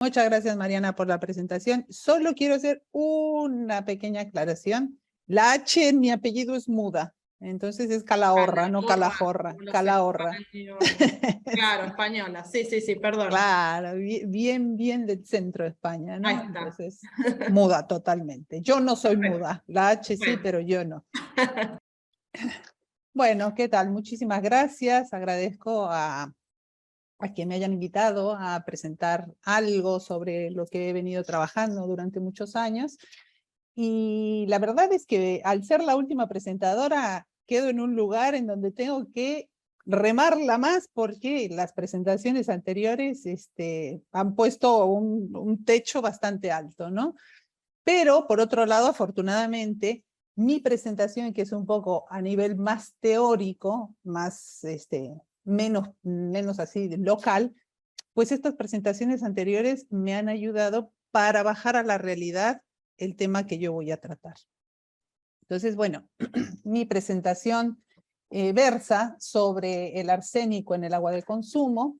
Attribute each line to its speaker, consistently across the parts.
Speaker 1: Muchas gracias, Mariana, por la presentación. Solo quiero hacer una pequeña aclaración. La H en mi apellido es muda, entonces es Calahorra, no Calahorra,
Speaker 2: como los
Speaker 1: Calahorra.
Speaker 2: españoles. Claro, española. Sí, sí, sí, perdón.
Speaker 1: Claro, bien del centro de España,
Speaker 2: Ahí
Speaker 1: ¿no?
Speaker 2: está.
Speaker 1: Entonces, muda totalmente. Yo no soy
Speaker 2: Perfecto.
Speaker 1: muda, la H sí,
Speaker 2: Bueno.
Speaker 1: pero yo no. Bueno, ¿qué tal? Muchísimas gracias. Agradezco a quien me hayan invitado a presentar algo sobre lo que he venido trabajando durante muchos años. Y la verdad es que al ser la última presentadora, quedo en un lugar en donde tengo que remarla más porque las presentaciones anteriores han puesto un techo bastante alto, ¿no? Pero, por otro lado, afortunadamente, mi presentación, que es un poco a nivel más teórico, más, menos así local, pues estas presentaciones anteriores me han ayudado para bajar a la realidad el tema que yo voy a tratar. Entonces, bueno, mi presentación versa sobre el arsénico en el agua de consumo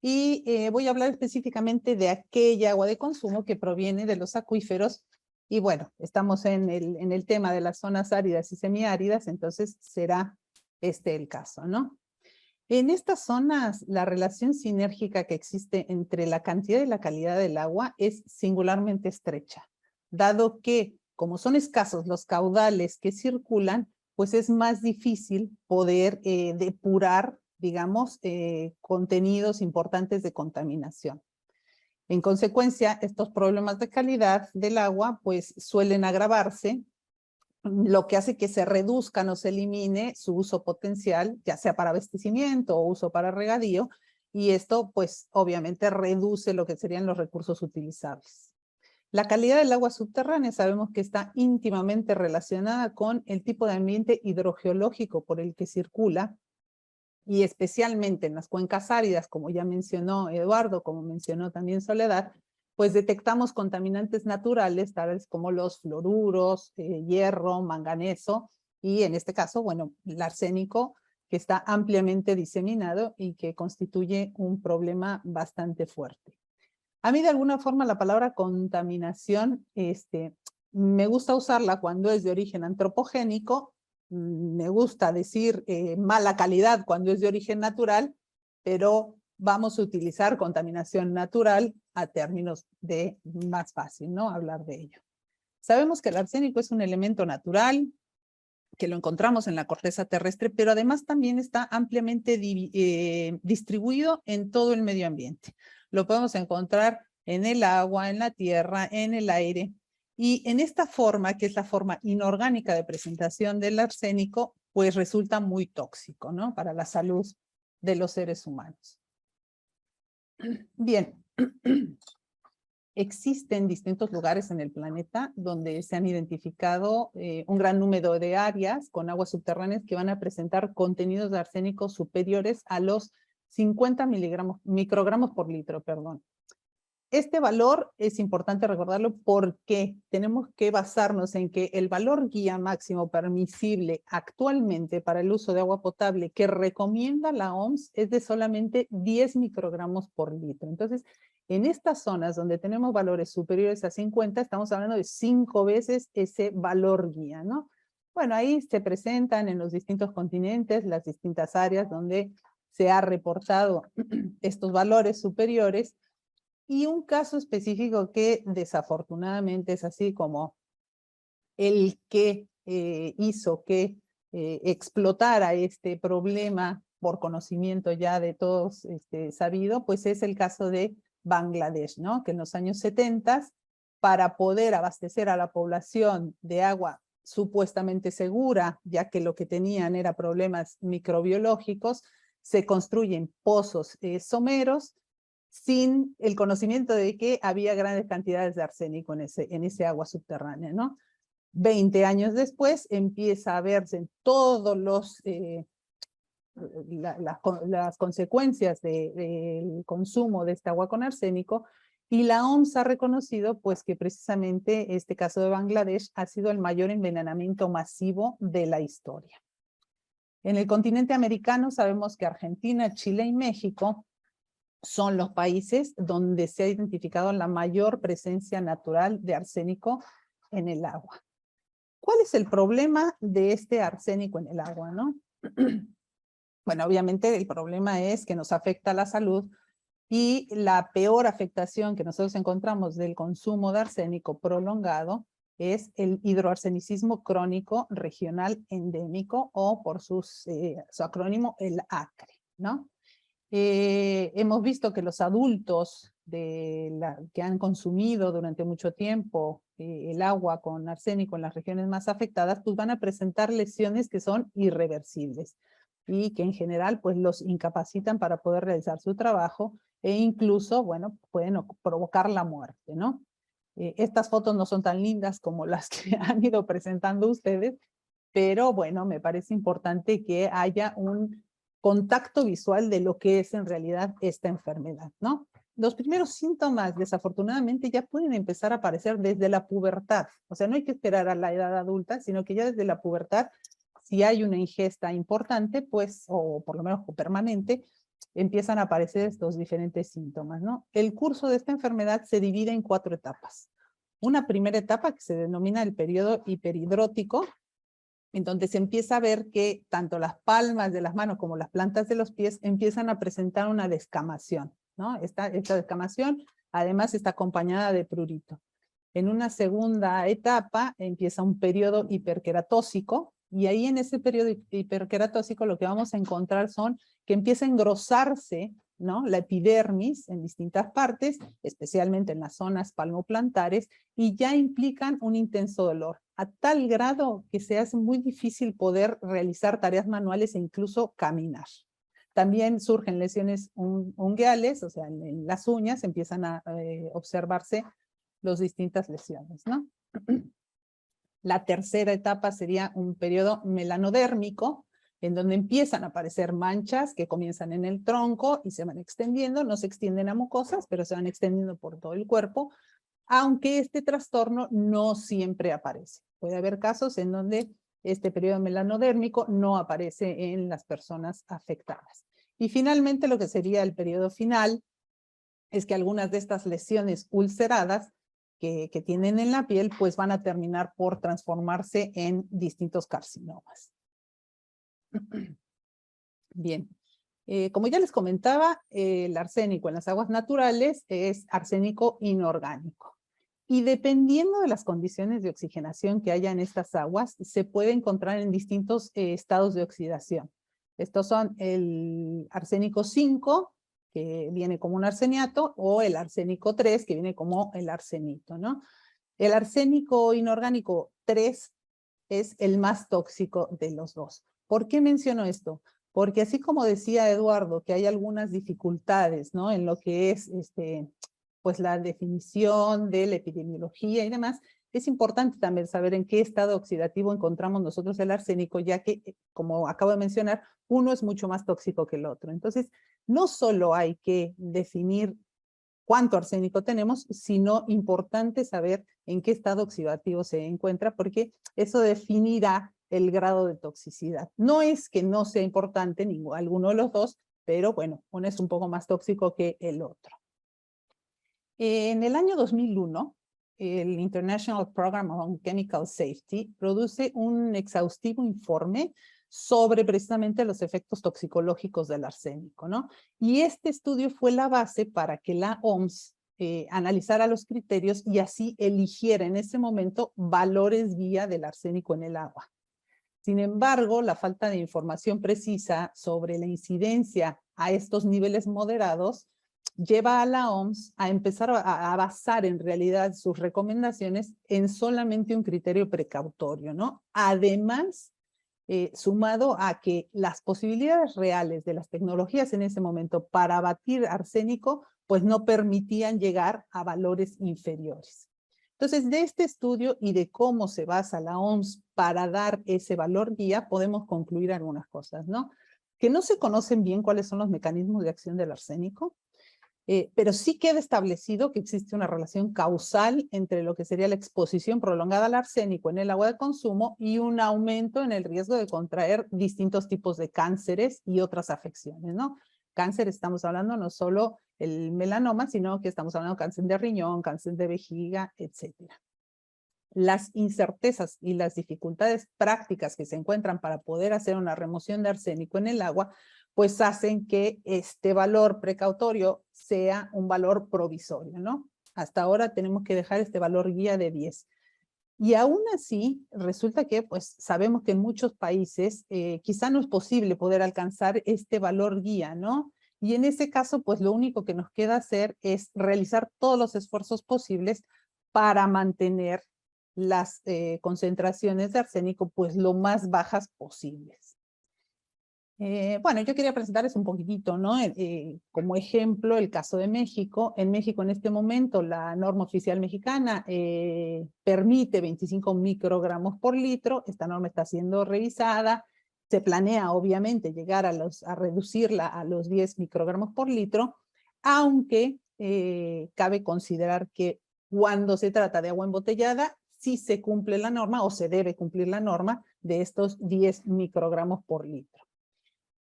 Speaker 1: y voy a hablar específicamente de aquella agua de consumo que proviene de los acuíferos. Y bueno, estamos en el tema de las zonas áridas y semiáridas, entonces será este el caso, ¿no? En estas zonas, la relación sinérgica que existe entre la cantidad y la calidad del agua es singularmente estrecha, dado que, como son escasos los caudales que circulan, pues es más difícil poder depurar, digamos, contenidos importantes de contaminación. En consecuencia, estos problemas de calidad del agua pues suelen agravarse, lo que hace que se reduzcan o se elimine su uso potencial, ya sea para abastecimiento o uso para regadío, y esto pues obviamente reduce lo que serían los recursos utilizables. La calidad del agua subterránea sabemos que está íntimamente relacionada con el tipo de ambiente hidrogeológico por el que circula, y especialmente en las cuencas áridas, como ya mencionó Eduardo, como mencionó también Soledad, pues detectamos contaminantes naturales, tales como los fluoruros, hierro, manganeso, y en este caso, bueno, el arsénico, que está ampliamente diseminado y que constituye un problema bastante fuerte. A mí de alguna forma la palabra contaminación, me gusta usarla cuando es de origen antropogénico, me gusta decir mala calidad cuando es de origen natural, pero vamos a utilizar contaminación natural a términos de más fácil, ¿no? Hablar de ello. Sabemos que el arsénico es un elemento natural, que lo encontramos en la corteza terrestre, pero además también está ampliamente distribuido en todo el medio ambiente. Lo podemos encontrar en el agua, en la tierra, en el aire. Y en esta forma, que es la forma inorgánica de presentación del arsénico, pues resulta muy tóxico, ¿no? Para la salud de los seres humanos. Bien. Existen distintos lugares en el planeta donde se han identificado un gran número de áreas con aguas subterráneas que van a presentar contenidos de arsénico superiores a los 50 microgramos por litro, perdón. Este valor es importante recordarlo porque tenemos que basarnos en que el valor guía máximo permisible actualmente para el uso de agua potable que recomienda la OMS es de solamente 10 microgramos por litro. Entonces, en estas zonas donde tenemos valores superiores a 50, estamos hablando de 5 veces ese valor guía, ¿no? Bueno, ahí se presentan en los distintos continentes las distintas áreas donde se ha reportado estos valores superiores. Y un caso específico que desafortunadamente es así como el que hizo que explotara este problema por conocimiento ya de todos sabido, pues es el caso de Bangladesh, ¿no? Que en los años 70, para poder abastecer a la población de agua supuestamente segura, ya que lo que tenían era problemas microbiológicos, se construyen pozos someros sin el conocimiento de que había grandes cantidades de arsénico en ese agua subterránea, ¿no? 20 años después empieza a verse en todos las consecuencias del consumo de esta agua con arsénico, y la OMS ha reconocido pues que precisamente este caso de Bangladesh ha sido el mayor envenenamiento masivo de la historia. En el continente americano sabemos que Argentina, Chile y México son los países donde se ha identificado la mayor presencia natural de arsénico en el agua. ¿Cuál es el problema de este arsénico en el agua, no? Bueno, obviamente el problema es que nos afecta a la salud, y la peor afectación que nosotros encontramos del consumo de arsénico prolongado es el hidroarsenicismo crónico regional endémico, o por su acrónimo, el ACRE, ¿no? Hemos visto que los adultos que han consumido durante mucho tiempo el agua con arsénico en las regiones más afectadas, pues van a presentar lesiones que son irreversibles y que en general pues los incapacitan para poder realizar su trabajo, e incluso, bueno, pueden provocar la muerte, ¿no? Estas fotos no son tan lindas como las que han ido presentando ustedes, pero bueno, me parece importante que haya un contacto visual de lo que es en realidad esta enfermedad, ¿no? Los primeros síntomas, desafortunadamente, ya pueden empezar a aparecer desde la pubertad. O sea, no hay que esperar a la edad adulta, sino que ya desde la pubertad, si hay una ingesta importante, pues, o por lo menos permanente, empiezan a aparecer estos diferentes síntomas, ¿no? El curso de esta enfermedad se divide en 4 etapas. Una primera etapa que se denomina el periodo hiperhidrótico, en donde se empieza a ver que tanto las palmas de las manos como las plantas de los pies empiezan a presentar una descamación, ¿no? Esta descamación además está acompañada de prurito. En una segunda etapa empieza un periodo hiperqueratósico, y ahí en ese periodo hiperqueratósico lo que vamos a encontrar son que empieza a engrosarse, ¿no?, la epidermis en distintas partes, especialmente en las zonas palmoplantares, y ya implican un intenso dolor, a tal grado que se hace muy difícil poder realizar tareas manuales e incluso caminar. También surgen lesiones ungueales, o sea, en las uñas empiezan a observarse las distintas lesiones, ¿no? La tercera etapa sería un periodo melanodérmico, en donde empiezan a aparecer manchas que comienzan en el tronco y se van extendiendo, no se extienden a mucosas, pero se van extendiendo por todo el cuerpo, aunque este trastorno no siempre aparece. Puede haber casos en donde este periodo melanodérmico no aparece en las personas afectadas. Y finalmente, lo que sería el periodo final es que algunas de estas lesiones ulceradas que tienen en la piel, pues van a terminar por transformarse en distintos carcinomas. Bien, como ya les comentaba, el arsénico en las aguas naturales es arsénico inorgánico. Y dependiendo de las condiciones de oxigenación que haya en estas aguas, se puede encontrar en distintos estados de oxidación. Estos son el arsénico 5, que viene como un arseniato, o el arsénico 3, que viene como el arsenito, ¿no? El arsénico inorgánico 3 es el más tóxico de los dos. ¿Por qué menciono esto? Porque así como decía Eduardo, que hay algunas dificultades, ¿no?, en lo que es pues la definición de la epidemiología y demás, es importante también saber en qué estado oxidativo encontramos nosotros el arsénico, ya que, como acabo de mencionar, uno es mucho más tóxico que el otro. Entonces, no solo hay que definir cuánto arsénico tenemos, sino importante saber en qué estado oxidativo se encuentra, porque eso definirá el grado de toxicidad. No es que no sea importante alguno de los dos, pero bueno, uno es un poco más tóxico que el otro. En el año 2001, el International Program on Chemical Safety produce un exhaustivo informe sobre precisamente los efectos toxicológicos del arsénico, ¿no? Y este estudio fue la base para que la OMS analizara los criterios y así eligiera en ese momento valores guía del arsénico en el agua. Sin embargo, la falta de información precisa sobre la incidencia a estos niveles moderados lleva a la OMS a empezar a basar en realidad sus recomendaciones en solamente un criterio precautorio, ¿no? Además, sumado a que las posibilidades reales de las tecnologías en ese momento para abatir arsénico, pues no permitían llegar a valores inferiores. Entonces, de este estudio y de cómo se basa la OMS para dar ese valor guía, podemos concluir algunas cosas, ¿no? Que no se conocen bien cuáles son los mecanismos de acción del arsénico, pero sí queda establecido que existe una relación causal entre lo que sería la exposición prolongada al arsénico en el agua de consumo y un aumento en el riesgo de contraer distintos tipos de cánceres y otras afecciones, ¿no? cáncer estamos hablando no solo el melanoma, sino que estamos hablando de cáncer de riñón, cáncer de vejiga, etcétera. Las incertezas y las dificultades prácticas que se encuentran para poder hacer una remoción de arsénico en el agua, pues hacen que este valor precautorio sea un valor provisorio, ¿no? Hasta ahora tenemos que dejar este valor guía de 10. Y aún así, resulta que pues sabemos que en muchos países quizá no es posible poder alcanzar este valor guía, ¿no? Y en ese caso, pues lo único que nos queda hacer es realizar todos los esfuerzos posibles para mantener las concentraciones de arsénico pues lo más bajas posibles. Bueno, yo quería presentarles un poquitito, ¿no? Como ejemplo, el caso de México. En México, en este momento, la norma oficial mexicana permite 25 microgramos por litro. Esta norma está siendo revisada. Se planea, obviamente, llegar a reducirla a los 10 microgramos por litro, aunque cabe considerar que cuando se trata de agua embotellada, sí se cumple la norma o se debe cumplir la norma de estos 10 microgramos por litro.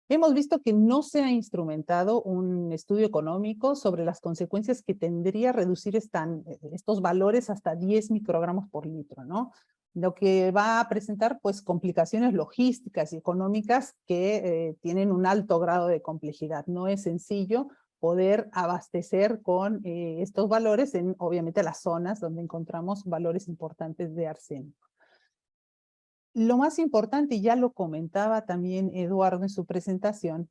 Speaker 1: Hemos visto que no se ha instrumentado un estudio económico sobre las consecuencias que tendría reducir estos valores hasta 10 microgramos por litro, ¿no? Lo que va a presentar, pues, complicaciones logísticas y económicas que tienen un alto grado de complejidad. No es sencillo poder abastecer con estos valores en, obviamente, las zonas donde encontramos valores importantes de arsénico. Lo más importante, y ya lo comentaba también Eduardo en su presentación,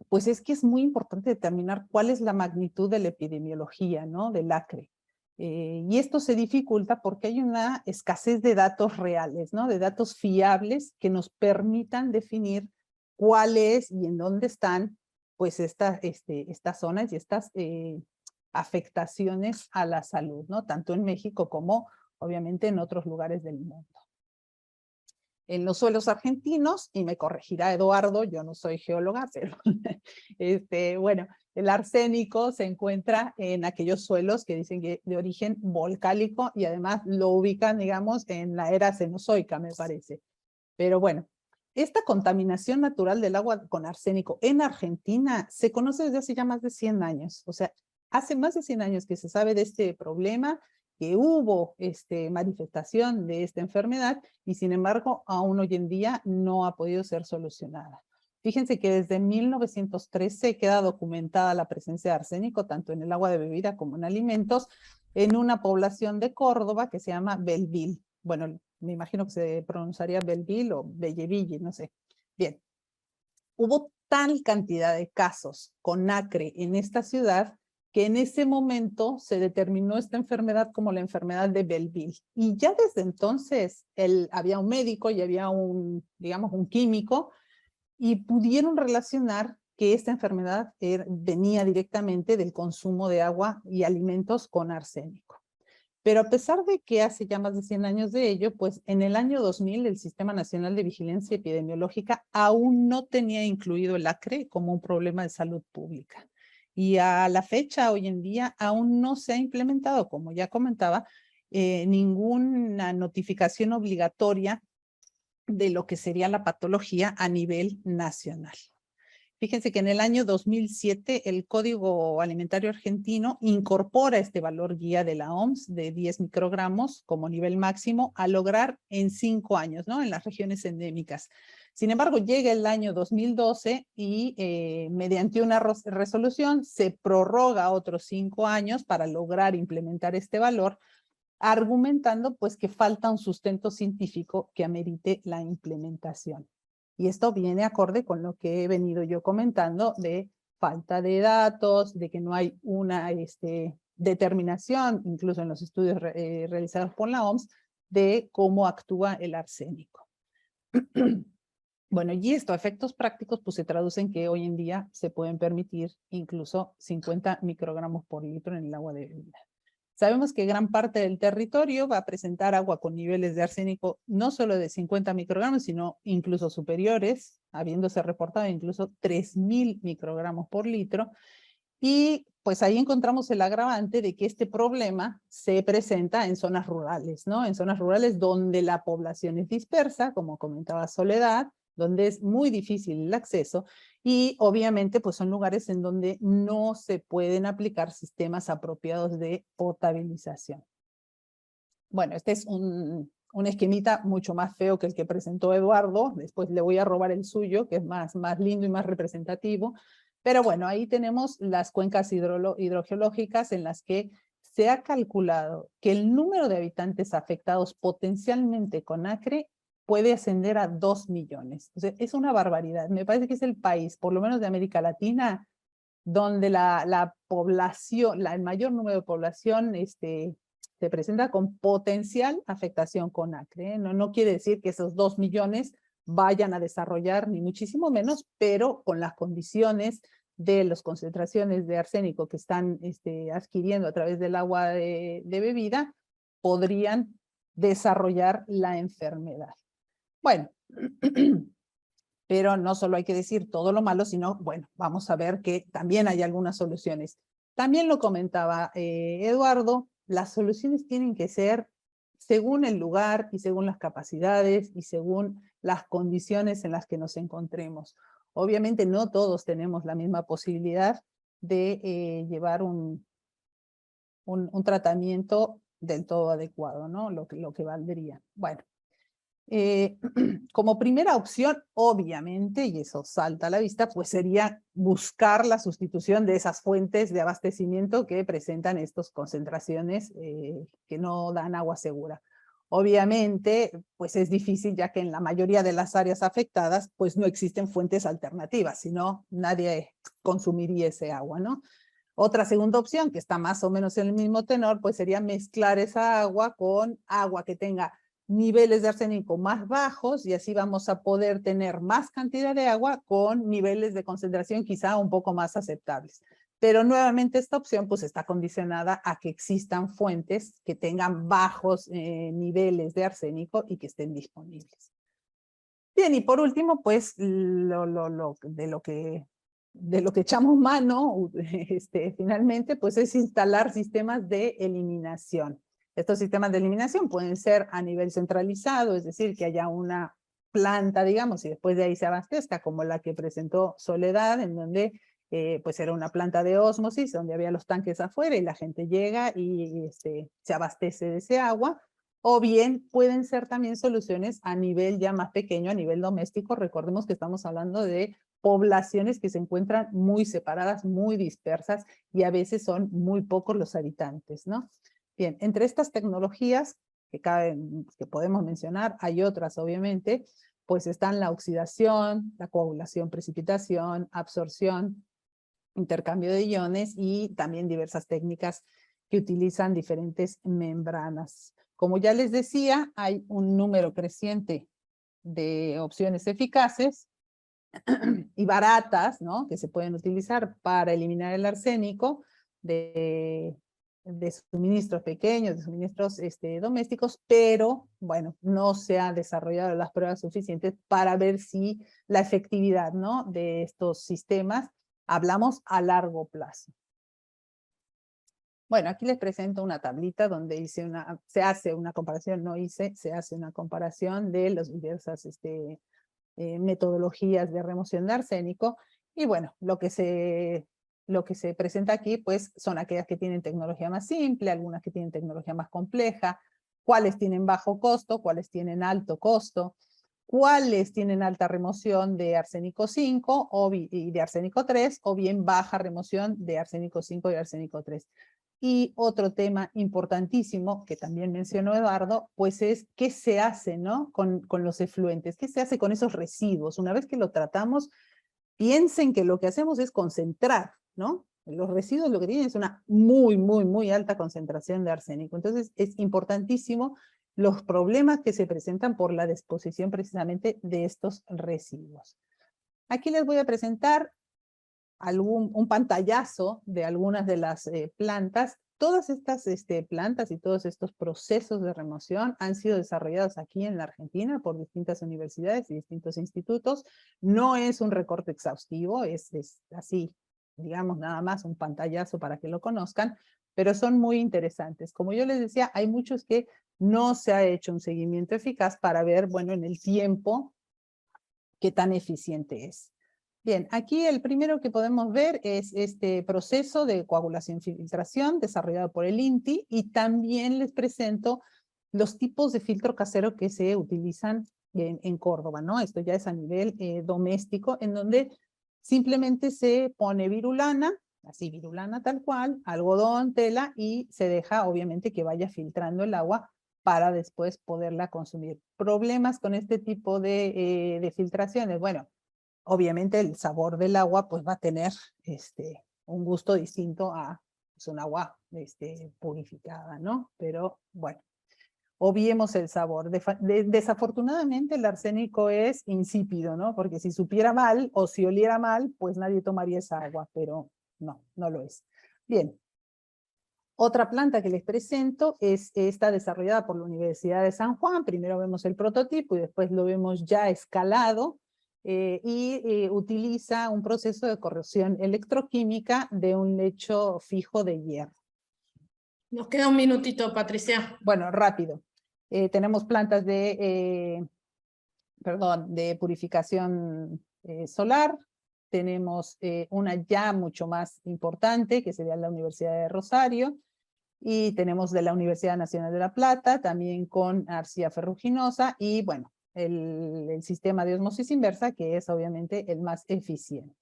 Speaker 1: pues es que es muy importante determinar cuál es la magnitud de la epidemiología, ¿no? Del acre. Y esto se dificulta porque hay una escasez de datos reales, ¿no? De datos fiables que nos permitan definir cuál es y en dónde están pues estas zonas y estas afectaciones a la salud, ¿no? Tanto en México como obviamente en otros lugares del mundo. En los suelos argentinos, y me corregirá Eduardo, yo no soy geóloga, pero bueno, el arsénico se encuentra en aquellos suelos que dicen que de origen volcánico y además lo ubican, digamos, en la era cenozoica, me parece. Pero bueno, esta contaminación natural del agua con arsénico en Argentina se conoce desde hace ya más de 100 años. O sea, hace más de 100 años que se sabe de este problema, que hubo manifestación de esta enfermedad y sin embargo aún hoy en día no ha podido ser solucionada. Fíjense que desde 1913 queda documentada la presencia de arsénico tanto en el agua de bebida como en alimentos en una población de Córdoba que se llama Belleville. Bueno, me imagino que se pronunciaría Belleville o Belleville, no sé. Bien, hubo tal cantidad de casos con acre en esta ciudad que en ese momento se determinó esta enfermedad como la enfermedad de Belleville. Y ya desde entonces había un médico y había digamos, un químico, y pudieron relacionar que esta enfermedad venía directamente del consumo de agua y alimentos con arsénico. Pero a pesar de que hace ya más de 100 años de ello, pues en el año 2000 el Sistema Nacional de Vigilancia Epidemiológica aún no tenía incluido el acre como un problema de salud pública. Y a la fecha, hoy en día, aún no se ha implementado, como ya comentaba, ninguna notificación obligatoria de lo que sería la patología a nivel nacional. Fíjense que en el año 2007 el Código Alimentario Argentino incorpora este valor guía de la OMS de 10 microgramos como nivel máximo a lograr en 5 años, ¿no? En las regiones endémicas. Sin embargo, llega el año 2012 y mediante una resolución se prorroga otros 5 años para lograr implementar este valor, argumentando pues que falta un sustento científico que amerite la implementación. Y esto viene acorde con lo que he venido yo comentando de falta de datos, de que no hay una determinación, incluso en los estudios realizados por la OMS, de cómo actúa el arsénico. Bueno, y esto a efectos prácticos pues se traduce en que hoy en día se pueden permitir incluso 50 microgramos por litro en el agua de bebida. Sabemos que gran parte del territorio va a presentar agua con niveles de arsénico no solo de 50 microgramos, sino incluso superiores, habiéndose reportado incluso 3.000 microgramos por litro. Y pues ahí encontramos el agravante de que este problema se presenta en zonas rurales, ¿no? En zonas rurales donde la población es dispersa, como comentaba Soledad, donde es muy difícil el acceso y obviamente pues son lugares en donde no se pueden aplicar sistemas apropiados de potabilización. Bueno, este es un esquemita mucho más feo que el que presentó Eduardo, después le voy a robar el suyo, que es más lindo y más representativo, pero bueno, ahí tenemos las cuencas hidrogeológicas en las que se ha calculado que el número de habitantes afectados potencialmente con acre puede ascender a 2 millones. O sea, es una barbaridad. Me parece que es el país, por lo menos de América Latina, donde la población, el mayor número de población se presenta con potencial afectación con acre, ¿eh? No quiere decir que esos 2 millones vayan a desarrollar, ni muchísimo menos, pero con las condiciones de las concentraciones de arsénico que están adquiriendo a través del agua de bebida, podrían desarrollar la enfermedad. Bueno, pero no solo hay que decir todo lo malo, sino, bueno, vamos a ver que también hay algunas soluciones. También lo comentaba Eduardo, las soluciones tienen que ser según el lugar y según las capacidades y según las condiciones en las que nos encontremos. Obviamente no todos tenemos la misma posibilidad de llevar un tratamiento del todo adecuado, ¿no? Lo que valdría. Bueno, como primera opción, obviamente, y eso salta a la vista, pues sería buscar la sustitución de esas fuentes de abastecimiento que presentan estas concentraciones que no dan agua segura. Obviamente, pues es difícil ya que en la mayoría de las áreas afectadas, pues no existen fuentes alternativas, si no, nadie consumiría ese agua, ¿no? Otra segunda opción, que está más o menos en el mismo tenor, pues sería mezclar esa agua con agua que tenga niveles de arsénico más bajos y así vamos a poder tener más cantidad de agua con niveles de concentración quizá un poco más aceptables. Pero nuevamente esta opción pues está condicionada a que existan fuentes que tengan bajos niveles de arsénico y que estén disponibles. Bien, y por último pues de lo que echamos mano finalmente pues es instalar sistemas de eliminación. Estos sistemas de eliminación pueden ser a nivel centralizado, es decir, que haya una planta, digamos, y después de ahí se abastezca, como la que presentó Soledad, en donde pues era una planta de ósmosis, donde había los tanques afuera y la gente llega y se abastece de ese agua, o bien pueden ser también soluciones a nivel ya más pequeño, a nivel doméstico. Recordemos que estamos hablando de poblaciones que se encuentran muy separadas, muy dispersas, y a veces son muy pocos los habitantes, ¿no? Bien, entre estas tecnologías que podemos mencionar, hay otras obviamente, pues están la oxidación, la coagulación, precipitación, absorción, intercambio de iones y también diversas técnicas que utilizan diferentes membranas. Como ya les decía, hay un número creciente de opciones eficaces y baratas, ¿no? Que se pueden utilizar para eliminar el arsénico de suministros pequeños, de suministros domésticos, pero bueno, no se han desarrollado las pruebas suficientes para ver si la efectividad, ¿no? de estos sistemas, hablamos a largo plazo. Bueno, aquí les presento una tablita donde se hace una comparación, se hace una comparación de las diversas metodologías de remoción de arsénico, y bueno, lo que se presenta aquí pues son aquellas que tienen tecnología más simple, algunas que tienen tecnología más compleja, cuáles tienen bajo costo, cuáles tienen alto costo, cuáles tienen alta remoción de arsénico 5 y de arsénico 3, o bien baja remoción de arsénico 5 y arsénico 3. Y otro tema importantísimo que también mencionó Eduardo, pues es qué se hace, ¿no? con los efluentes, qué se hace con esos residuos. Una vez que lo tratamos, piensen que lo que hacemos es concentrar, ¿no? Los residuos lo que tienen es una muy alta concentración de arsénico. Entonces es importantísimo los problemas que se presentan por la disposición precisamente de estos residuos. Aquí les voy a presentar un pantallazo de algunas de las plantas. Todas estas plantas y todos estos procesos de remoción han sido desarrollados aquí en la Argentina por distintas universidades y distintos institutos. No es un recorte exhaustivo, es así, digamos, nada más un pantallazo para que lo conozcan, pero son muy interesantes. Como yo les decía, hay muchos que no se ha hecho un seguimiento eficaz para ver, bueno, en el tiempo, qué tan eficiente es. Bien, aquí el primero que podemos ver es este proceso de coagulación-filtración desarrollado por el INTI, y también les presento los tipos de filtro casero que se utilizan en Córdoba, ¿no? Esto ya es a nivel doméstico, en donde simplemente se pone virulana, así virulana tal cual, algodón, tela, y se deja obviamente que vaya filtrando el agua para después poderla consumir. Problemas con este tipo de filtraciones, bueno, obviamente el sabor del agua pues va a tener un gusto distinto a pues, un agua purificada, ¿no? Pero bueno, obviemos el sabor. Desafortunadamente el arsénico es insípido, ¿no? Porque si supiera mal o si oliera mal, pues nadie tomaría esa agua, pero no, no lo es. Bien. Otra planta que les presento es esta desarrollada por la Universidad de San Juan. Primero vemos el prototipo y después lo vemos ya escalado, utiliza un proceso de corrosión electroquímica de un lecho fijo de hierro.
Speaker 2: Nos queda un minutito, Patricia.
Speaker 1: Bueno, rápido. Tenemos plantas de purificación solar. Tenemos una ya mucho más importante, que sería la Universidad de Rosario, y tenemos de la Universidad Nacional de La Plata, también con arcilla ferruginosa, y bueno, el sistema de osmosis inversa, que es obviamente el más eficiente.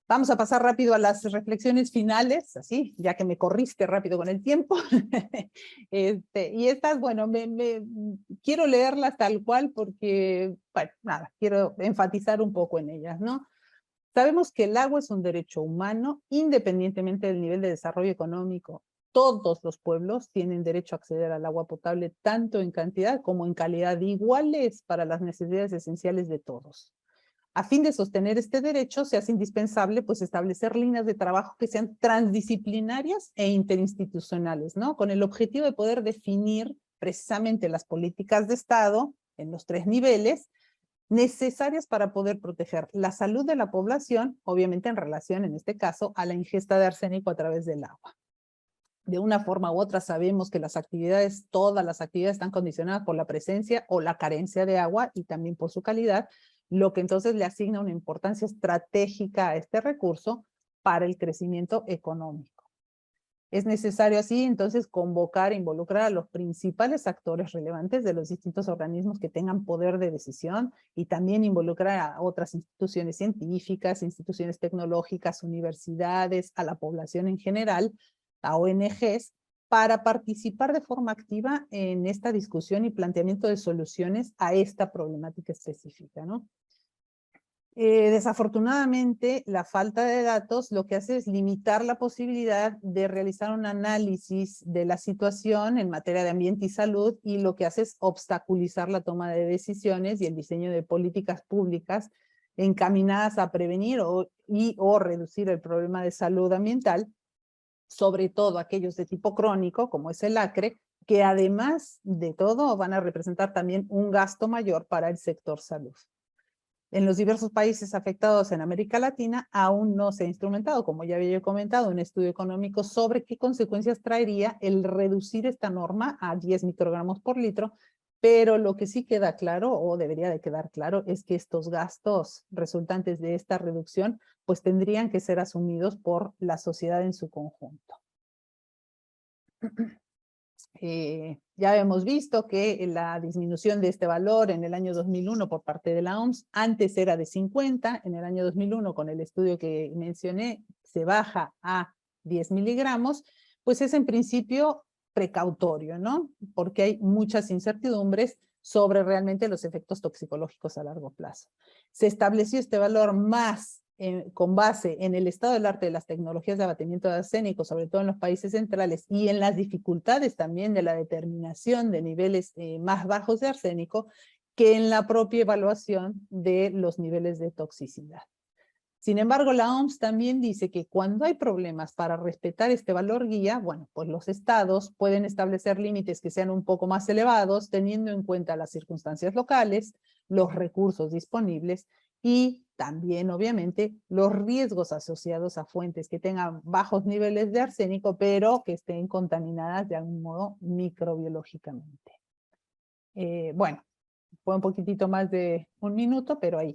Speaker 1: Vamos a pasar rápido a las reflexiones finales, así, ya que me corriste rápido con el tiempo. Y estas, bueno, quiero leerlas tal cual porque, bueno, nada, quiero enfatizar un poco en ellas, ¿no? Sabemos que el agua es un derecho humano, independientemente del nivel de desarrollo económico. Todos los pueblos tienen derecho a acceder al agua potable, tanto en cantidad como en calidad, iguales para las necesidades esenciales de todos. A fin de sostener este derecho, se hace indispensable pues, establecer líneas de trabajo que sean transdisciplinarias e interinstitucionales, ¿no? Con el objetivo de poder definir precisamente las políticas de Estado en los 3 niveles, necesarias para poder proteger la salud de la población, obviamente en relación, en este caso, a la ingesta de arsénico a través del agua. De una forma u otra sabemos que las actividades, todas las actividades están condicionadas por la presencia o la carencia de agua y también por su calidad, lo que entonces le asigna una importancia estratégica a este recurso para el crecimiento económico. Es necesario así entonces convocar e involucrar a los principales actores relevantes de los distintos organismos que tengan poder de decisión, y también involucrar a otras instituciones científicas, instituciones tecnológicas, universidades, a la población en general, a ONGs, para participar de forma activa en esta discusión y planteamiento de soluciones a esta problemática específica, ¿no? Desafortunadamente, la falta de datos lo que hace es limitar la posibilidad de realizar un análisis de la situación en materia de ambiente y salud, y lo que hace es obstaculizar la toma de decisiones y el diseño de políticas públicas encaminadas a prevenir o reducir el problema de salud ambiental, sobre todo aquellos de tipo crónico, como es el acre, que además de todo van a representar también un gasto mayor para el sector salud. En los diversos países afectados en América Latina aún no se ha instrumentado, como ya había comentado, un estudio económico sobre qué consecuencias traería el reducir esta norma a 10 microgramos por litro, pero lo que sí queda claro, o debería de quedar claro, es que estos gastos resultantes de esta reducción pues tendrían que ser asumidos por la sociedad en su conjunto. Ya hemos visto que la disminución de este valor en el año 2001 por parte de la OMS, antes era de 50, en el año 2001 con el estudio que mencioné se baja a 10 miligramos, pues es en principio precautorio, ¿no? Porque hay muchas incertidumbres sobre realmente los efectos toxicológicos a largo plazo. Se estableció este valor más con base en el estado del arte de las tecnologías de abatimiento de arsénico, sobre todo en los países centrales, y en las dificultades también de la determinación de niveles más bajos de arsénico, que en la propia evaluación de los niveles de toxicidad. Sin embargo, la OMS también dice que cuando hay problemas para respetar este valor guía, bueno, pues los estados pueden establecer límites que sean un poco más elevados, teniendo en cuenta las circunstancias locales, los recursos disponibles y también, obviamente, los riesgos asociados a fuentes que tengan bajos niveles de arsénico, pero que estén contaminadas de algún modo microbiológicamente. Bueno, fue un poquitito más de un minuto, pero ahí